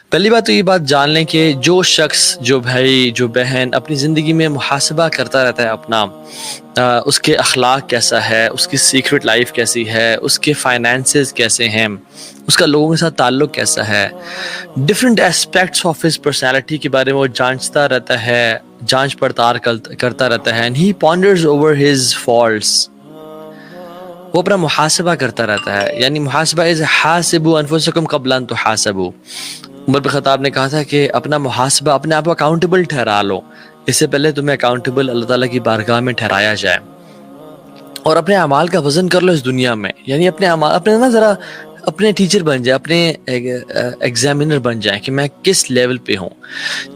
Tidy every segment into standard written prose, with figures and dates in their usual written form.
پہلی بات تو یہ بات جان لیں کہ جو شخص، جو بھائی، جو بہن اپنی زندگی میں محاسبہ کرتا رہتا ہے اپنا، اس کے اخلاق کیسا ہے، اس کی سیکرٹ لائف کیسی ہے، اس کے فائنینسز کیسے ہیں، اس کا لوگوں کے ساتھ تعلق کیسا ہے، different aspects of his personality کے بارے میں وہ جانچتا رہتا ہے، جانچ پڑتال کرتا رہتا ہے، and he ponders over his faults. وہ اپنا محاسبہ کرتا رہتا ہے. یعنی محاسبہ از حاسبوا انفسکم قبل ان تحاسبوا. عمر بن خطاب نے کہا تھا کہ اپنا محاسبہ، اپنے آپ کو اکاؤنٹیبل ٹھہرا لو، اس سے پہلے تمہیں اکاؤنٹیبل اللہ تعالیٰ کی بارگاہ میں ٹھہرایا جائے. اور اپنے اعمال کا وزن کر لو اس دنیا میں. یعنی اپنے اعمال، اپنے نا ذرا اپنے ٹیچر بن جائے، اپنے ایگزامینر بن جائیں کہ میں کس لیول پہ ہوں.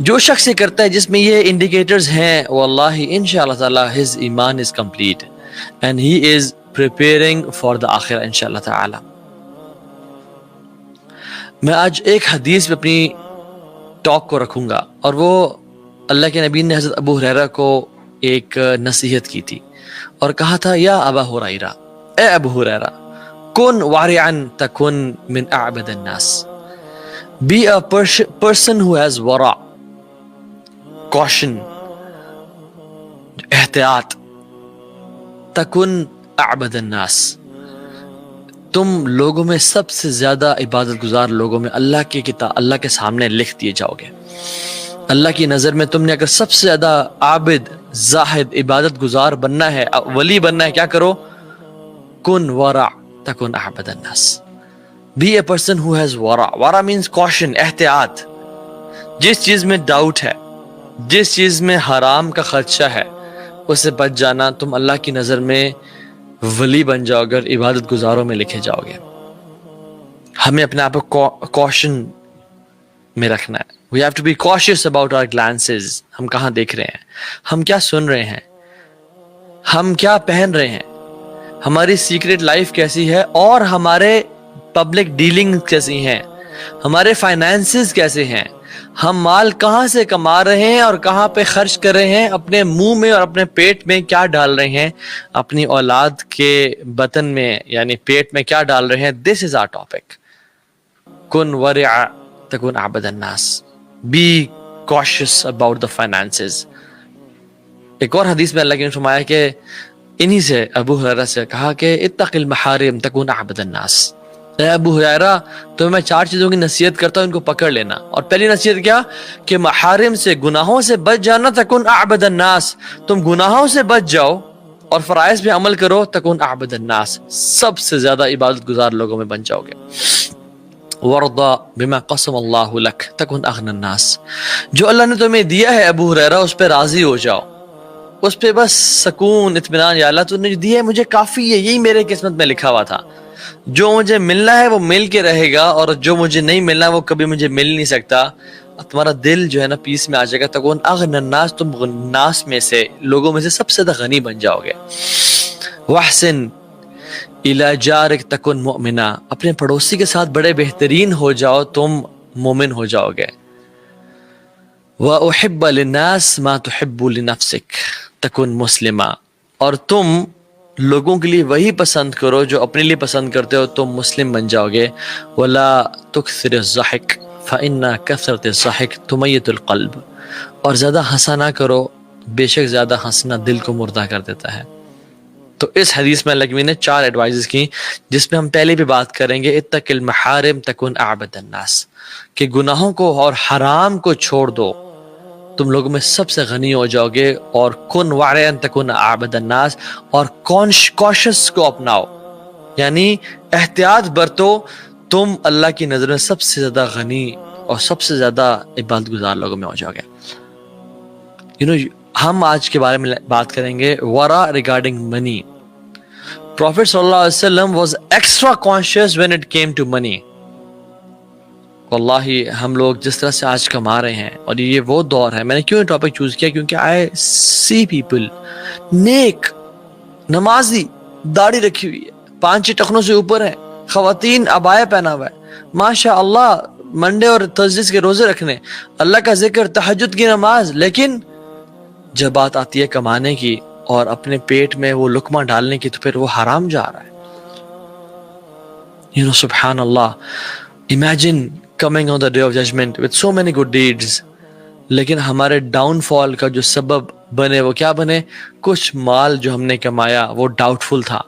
جو شخص یہ کرتا ہے جس میں یہ انڈیکیٹرز ہیں، واللہ انشاءاللہ تعالیٰ his ایمان is complete and he is preparing for the آخرہ انشاءاللہ تعالی. میں آج ایک حدیث پہ اپنی ٹاک کو رکھوں گا، اور وہ اللہ کے نبی نے حضرت ابو ہریرہ کو ایک نصیحت کی تھی اور کہا تھا، یا ابا ہریرہ، اے ابو ہریرہ، کن وارعا تکن من اعبد الناس. Be a person who has ورع، caution، احتیاط. تکن اعبد الناس، تم لوگوں میں سب سے زیادہ عبادت گزار لوگوں میں اللہ کے سامنے لکھ دیے جاؤ گے. اللہ کی نظر میں تم نے اگر سب سے زیادہ عابد، زاہد، عبادت گزار بننا ہے، ولی بننا ہے، کیا کرو؟ کن ورع تکن اعبد الناس. Be a person who has ورع. ورع means caution، احتیاط. جس چیز میں ڈاؤٹ ہے، جس چیز میں حرام کا خدشہ ہے، اس سے بچ جانا. تم اللہ کی نظر میں ولی بن جاؤ گے اور عبادت گزاروں میں لکھے جاؤ گے. ہمیں اپنے آپ کو کوشن میں رکھنا ہے. We have to be cautious about our glances. ہم کہاں دیکھ رہے ہیں، ہم کیا سن رہے ہیں، ہم کیا پہن رہے ہیں، ہماری سیکرٹ لائف کیسی ہے، اور ہمارے پبلک ڈیلنگ کیسی ہیں، ہمارے فائنینسز کیسے ہیں، ہم مال کہاں سے کما رہے ہیں اور کہاں پہ خرچ کر رہے ہیں، اپنے منہ میں اور اپنے پیٹ میں کیا ڈال رہے ہیں، اپنی اولاد کے بطن میں یعنی پیٹ میں کیا ڈال رہے ہیں. This is our topic. کن ورع تکن عبد الناس. Be cautious about the finances. ایک اور حدیث میں اللہ کے نے فرمایا کہ انہی سے ابو ہریرہ سے کہا کہ اتق المحارم تکن عبد الناس. اے ابو ہریرہ، تو میں 4 چیزوں کی نصیحت کرتا ہوں، ان کو پکڑ لینا. اور پہلی نصیحت کیا؟ کہ محارم سے، گناہوں سے بچ جانا. تکن اعبد الناس، تم گناہوں سے بچ جاؤ اور فرائض پہ عمل کرو. تکن اعبد الناس، سب سے زیادہ عبادت گزار لوگوں میں بن جاؤ گے. وَرْضَ بِمَا قَسَمَ اللَّهُ لَكَ تَكُنْ أَغْنَى النَّاسِ. جو اللہ نے تمہیں دیا ہے ابو ہریرہ، اس پہ راضی ہو جاؤ، اس پہ بس سکون، اطمینان. یا اللہ تو نے جو دیا ہے مجھے کافی ہے، یہی میرے قسمت میں لکھا ہوا تھا. جو مجھے ملنا ہے وہ مل کے رہے گا، اور جو مجھے نہیں ملنا وہ کبھی مجھے مل نہیں سکتا. تمہارا دل جو ہے نا پیس میں آ جائے گا. تکون اغنى الناس، تم ناس میں سے، لوگوں میں سے سب سے زیادہ غنی بن جاؤ گے. وَحْسِن إِلَى جَارِكَ تَكُنْ مُؤْمِنًا، اپنے پڑوسی کے ساتھ بڑے بہترین ہو جاؤ، تم مومن ہو جاؤ گے. وَأُحِبَّ لِلنَّاسِ مَا تُحِبُّ لِنَفْسِكَ تَكُنْ مُسْلِمًا، اور تم لوگوں کے لیے وہی پسند کرو جو اپنے لیے پسند کرتے ہو، تم مسلم بن جاؤ گے. وَلَا تُكْثِرِ الضَّحِكَ فَإِنَّ كَثْرَةَ الضَّحِكِ تُمَيِّتُ الْقَلْبَ، اور زیادہ ہنسا نہ کرو، بے شک زیادہ ہنسنا دل کو مردہ کر دیتا ہے. تو اس حدیث میں اللہ کے نبی نے 4 ایڈوائزز کی، جس میں ہم پہلے بھی بات کریں گے. اتق المحارم تکن اعبد الناس، کہ گناہوں کو اور حرام کو چھوڑ دو، تم لوگوں میں سب سے غنی ہو جاؤ گے. اور کن وارعا تکن اعبد الناس، اور کوشش کو اپناؤ، یعنی احتیاط برتو، تم اللہ کی نظر میں سب سے زیادہ غنی اور سب سے زیادہ عبادت گزار لوگوں میں ہو جاؤ گے. ہم آج کے بارے میں بات کریں گے ورع ریگارڈنگ منی. Prophet صلی اللہ علیہ وسلم was extra conscious when it came to money. واللہ ہم لوگ جس طرح سے آج کما رہے ہیں، اور یہ وہ دور ہے. میں نے کیوں یہ ٹاپک چوز کیا؟ کیونکہ I see people نیک، نمازی، داڑھی رکھی ہوئی ہے، 5 ٹخنوں سے اوپر ہے، خواتین عبایا پہنا ہوا ہے، ماشاء اللہ منڈے اور تھرسڈے کے روزے رکھنے، اللہ کا ذکر، تہجد کی نماز. لیکن جب بات آتی ہے کمانے کی اور اپنے پیٹ میں وہ لقمہ ڈالنے کی، تو پھر وہ حرام جا رہا ہے. سبحان اللہ. Imagine coming on the day of judgment with so many good deeds. لیکن ہمارے ڈاؤن فال کا جو سبب بنے وہ کیا بنے؟ کچھ مال جو ہم نے کمایا وہ ڈاؤٹ فل تھا،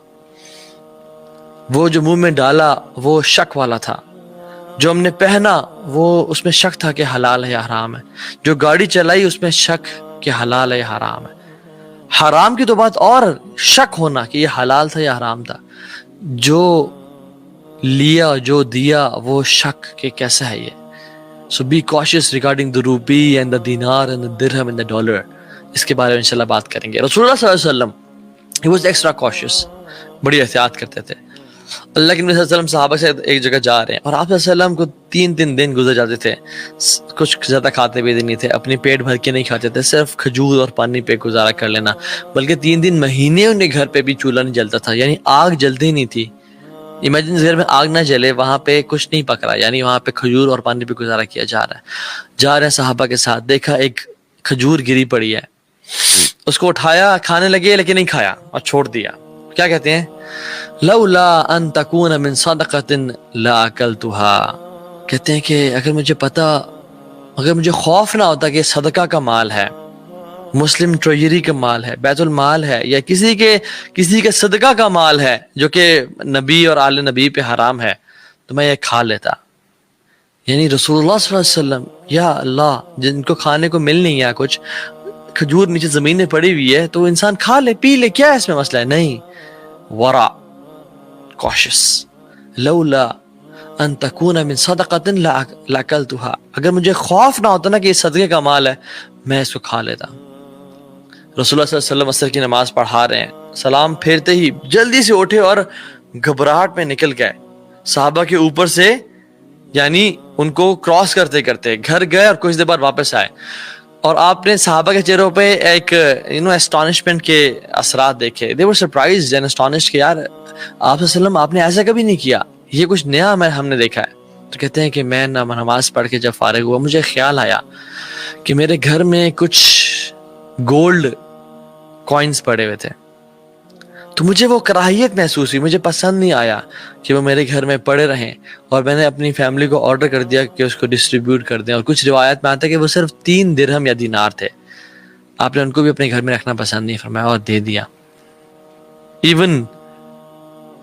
وہ جو منہ میں ڈالا وہ شک والا تھا، جو ہم نے پہنا وہ اس میں شک تھا کہ حلال ہے یا حرام ہے، جو گاڑی چلائی اس میں شک کہ حلال ہے یا حرام ہے. حرام کی تو بات اور، شک ہونا کہ یہ حلال تھا یا حرام تھا. جو لیا جو دیا وہ شک کہ کیسا ہے یہ. So be cautious regarding the rupee and the dinar and the dirham and the dollar. اس کے بارے میں انشاءاللہ بات کریں گے. رسول اللہ صلی اللہ علیہ وسلم he was extra cautious. بڑی احتیاط کرتے تھے. اللہ کے نبی صلی اللہ علیہ وسلم صحابہ سے ایک جگہ جا رہے ہیں اور آپ صلی اللہ علیہ وسلم کو 3 دن گزر جاتے تھے، کچھ زیادہ کھاتے بھی نہیں تھے، اپنی پیٹ بھر کے نہیں کھاتے تھے، صرف کھجور اور پانی پہ گزارا کر لینا، بلکہ 3 دن مہینے ان کے گھر پہ بھی چولہا نہیں جلتا تھا، یعنی آگ جلتی نہیں تھی. امیجن گھر میں آگ نہ جلے، وہاں پہ کچھ نہیں پک رہا، یعنی وہاں پہ کھجور اور پانی پہ گزارا کیا جا رہا ہے. جا رہے ہیں صحابہ کے ساتھ، دیکھا ایک کھجور گری پڑی ہے، اس کو اٹھایا، کھانے لگے لیکن نہیں کھایا اور چھوڑ دیا. کیا کہتے ہیں؟ لولا ان تکون من صدقۃ لاکلتها. کہتے ہیں کہ اگر مجھے خوف نہ ہوتا کہ یہ صدقہ کا مال ہے، مسلم ٹریجری کا مال ہے، بیت المال ہے، یا کسی کے صدقہ کا مال ہے جو کہ نبی اور آل نبی پہ حرام ہے، تو میں یہ کھا لیتا. یعنی رسول اللہ صلی اللہ علیہ وسلم، یا اللہ، جن کو کھانے کو مل نہیں ہے، کچھ کھجور نیچے زمین میں پڑی ہوئی ہے تو انسان کھا لے پی لے، کیا ہے اس میں مسئلہ ہے؟ نہیں، ورع، cautious. لولا ان تکون من صدقۃ لاکلتها. اگر مجھے خوف نہ ہوتا نا کہ یہ صدقے کا مال ہے، میں اس کو کھا لیتا. رسول اللہ صلی اللہ علیہ وسلم عصر کی نماز پڑھا رہے ہیں، سلام پھیرتے ہی جلدی سے اٹھے اور گھبراہٹ میں نکل گئے صحابہ کے اوپر سے، یعنی ان کو کراس کرتے کرتے گھر گئے اور کچھ دیر بعد واپس آئے. اور آپ نے صحابہ کے چہروں پہ ایک اسٹانشمنٹ کے اثرات دیکھے. they were surprised and astonished کہ یار آپ صلی اللہ علیہ وسلم آپ نے ایسا کبھی نہیں کیا، یہ کچھ نیا ہم نے دیکھا ہے. تو کہتے ہیں کہ میں نماز پڑھ کے جب فارغ ہوا، مجھے خیال آیا کہ میرے گھر میں کچھ گولڈ کوائنز پڑے ہوئے تھے، تو مجھے وہ کراہیت محسوس ہوئی، مجھے پسند نہیں آیا کہ وہ میرے گھر میں پڑے رہیں، اور میں نے اپنی فیملی کو آرڈر کر دیا کہ اس کو ڈسٹریبیوٹ کر دیں. اور کچھ روایت میں آتا ہے کہ وہ صرف 3 درہم یا دینار تھے، آپ نے ان کو بھی اپنے گھر میں رکھنا پسند نہیں فرمایا اور دے دیا. Even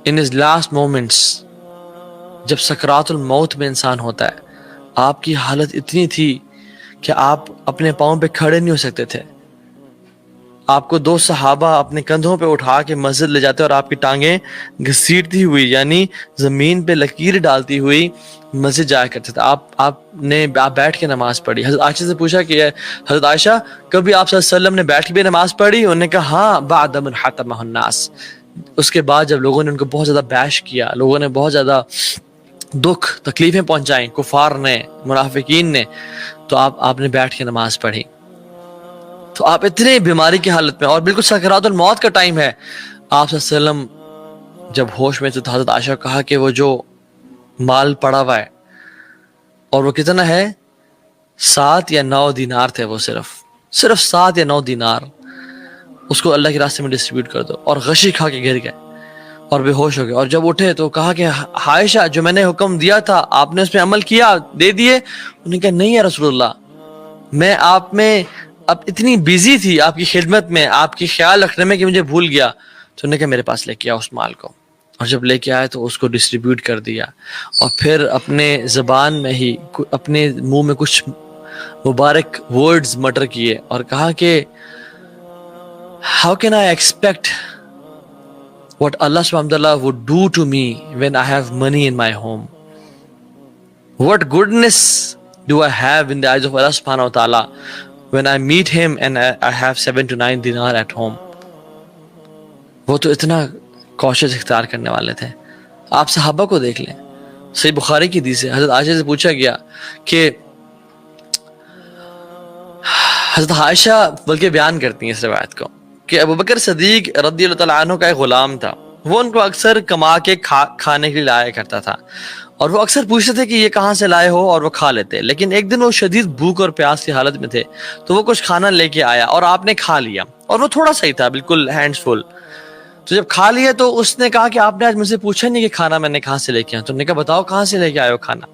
in his last moments، جب سکرات الموت میں انسان ہوتا ہے، آپ کی حالت اتنی تھی کہ آپ اپنے پاؤں پہ کھڑے نہیں ہو سکتے تھے. آپ کو 2 صحابہ اپنے کندھوں پہ اٹھا کے مسجد لے جاتے اور آپ کی ٹانگیں گھسیٹتی ہوئی، یعنی زمین پہ لکیر ڈالتی ہوئی مسجد جایا کرتے تھے. آپ بیٹھ کے نماز پڑھی. حضرت عائشہ سے پوچھا کہ حضرت عائشہ، کبھی آپ صلی اللہ علیہ وسلم نے بیٹھ کے بھی نماز پڑھی؟ انہوں نے کہا ہاں، بعد من حتمہ الناس. اس کے بعد جب لوگوں نے ان کو بہت زیادہ بیش کیا، لوگوں نے بہت زیادہ دکھ تکلیفیں پہنچائیں، کفار نے، منافقین نے، تو آپ نے بیٹھ کے نماز پڑھی. تو آپ اتنے بیماری کی حالت میں، اور بالکل سکرات الموت کا ٹائم ہے، آپ صلی اللہ علیہ وسلم جب ہوش میں تو حضرت عائشہ کہا کہ وہ جو مال پڑا ہوا ہے، اور وہ کتنا ہے، 7 یا 9 دینار تھے، وہ صرف 7 یا 9 دینار، اس کو اللہ کے راستے میں ڈسٹریبیوٹ کر دو. اور غشی کھا کے گر گئے اور بے ہوش ہو گئے. اور جب اٹھے تو کہا کہ عائشہ، جو میں نے حکم دیا تھا آپ نے اس میں عمل کیا، دے دیے؟ انہوں نے کہا نہیں یا رسول اللہ، میں آپ میں اب اتنی بیزی تھی آپ کی خدمت میں، آپ کی خیال رکھنے میں، کہ مجھے بھول گیا. تو انہوں نے کہا میرے پاس لے کے آؤ اس مال کو. اور جب لے کے آئے تو اس کو ڈسٹریبیوٹ کر دیا، اور پھر اپنے زبان میں ہی اپنے منہ میں کچھ مبارک ورڈز مٹر کیے اور کہا کہ how can I expect what Allah subhanahu wa ta'ala would do to me when I have money in my home? What goodness do I have in the eyes of Allah subhanahu wa ta'ala when I meet him and I have 7 to 9 dinar at home? وہ تو اتنا کوشش اختیار کرنے والے تھے. آپ صحابہ کو دیکھ لیں. صحیح بخاری کی حدیث ہے، حضرت عائشہ سے پوچھا گیا کہ حضرت عائشہ بلکہ بیان کرتی ہیں اس روایت کو کہ ابوبکر صدیق رضی اللہ تعالیٰ عنہ کا ایک غلام تھا، وہ ان کو اکثر کما کے کھانے کے لیے لایا کرتا تھا، اور وہ اکثر پوچھتے تھے کہ یہ کہاں سے لائے ہو، اور وہ کھا لیتے. لیکن ایک دن وہ شدید بھوک اور پیاس کی حالت میں تھے، تو وہ کچھ کھانا لے کے آیا اور آپ نے کھا لیا، اور وہ تھوڑا سا ہی تھا، بالکل ہینڈز فل. تو جب کھا لیا تو اس نے کہا کہ آپ نے آج مجھ سے پوچھا نہیں کہ کھانا میں نے کہاں سے لے کے آیا. تو نے کہا بتاؤ کہاں سے لے کے آئے ہو کھانا.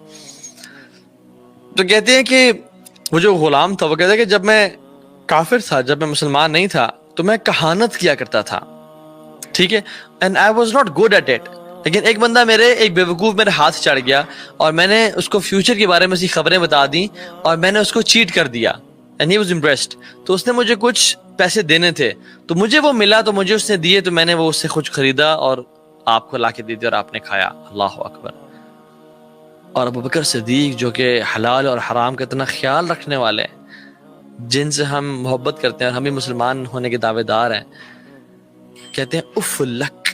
تو کہتے ہیں کہ وہ جو غلام تھا وہ کہتا ہے کہ جب میں کافر تھا، جب میں مسلمان نہیں تھا تو میں کہانت کیا کرتا تھا، ٹھیک ہے، and I was not good at it. لیکن ایک بندہ ایک بیوقوف میرے ہاتھ چڑھ گیا اور میں نے اس کو فیوچر کے بارے میں اسی خبریں بتا دیں اور میں نے اس کو چیٹ کر دیا. And he was impressed. تو اس نے مجھے کچھ پیسے دینے تھے تو مجھے وہ ملا تو مجھے اس نے دیے تو میں نے وہ اس سے کچھ خریدا اور آپ کو لا کے دے دیا اور آپ نے کھایا. اللہ اکبر. اور ابو بکر صدیق جو کہ حلال اور حرام کا اتنا خیال رکھنے والے ہیں، جن سے ہم محبت کرتے ہیں اور ہم بھی مسلمان ہونے کے دعوے دار ہیں، کہتے ہیں اف لک،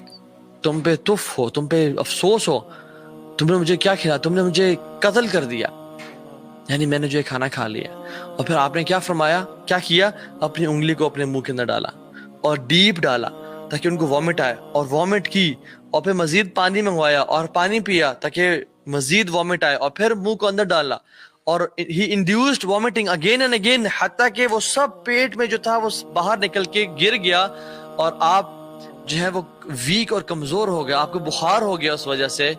تم پہ تف ہو، تم پہ افسوس ہو، تم نے مجھے کیا کھلایا، تم نے مجھے قتل کر دیا، یعنی میں نے جو کھانا کھا لیا. اور پھر آپ نے کیا فرمایا، کیا کیا، اپنی انگلی کو اپنے منہ کے اندر ڈالا اور ڈیپ ڈالا تاکہ ان کو وامٹ آئے اور وامٹ کی، اور پھر مزید پانی منگوایا اور پانی پیا تاکہ مزید وامٹ آئے اور پھر منہ کو اندر ڈالا اور he induced vomiting again and again حتیٰ کہ وہ سب پیٹ میں جو تھا وہ باہر نکل کے گر گیا اور آپ جو ہے وہ ویک اور کمزور ہو گیا، آپ کو بخار ہو گیا اس وجہ سے.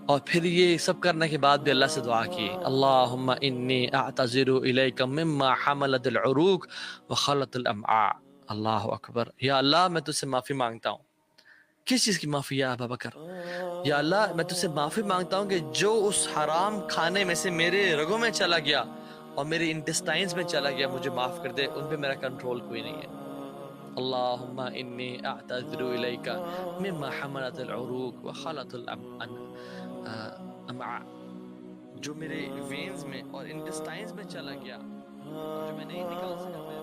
اور پھر یہ سب کرنے کے بعد بھی اللہ سے دعا کی، اللہم انی اعتذر الیک مما حملت العروق وخلت الامعاء. اللہ اکبر. یا اللہ میں تجھ سے معافی مانگتا ہوں. کس چیز کی معافی یا ابا بکر؟ یا اللہ میں تجھ سے معافی مانگتا ہوں کہ جو اس حرام کھانے میں سے میرے رگوں میں چلا گیا اور میرے انٹسٹائنز میں چلا گیا مجھے معاف کر دے، ان پہ میرا کنٹرول کوئی نہیں ہے. اللہم انی اعتذر الیک مما حملت العروق وخلت الامعاء، جو میرے وینز میں اور انٹسٹائنز میں چلا گیا اور جو میں نہیں نکال سکا.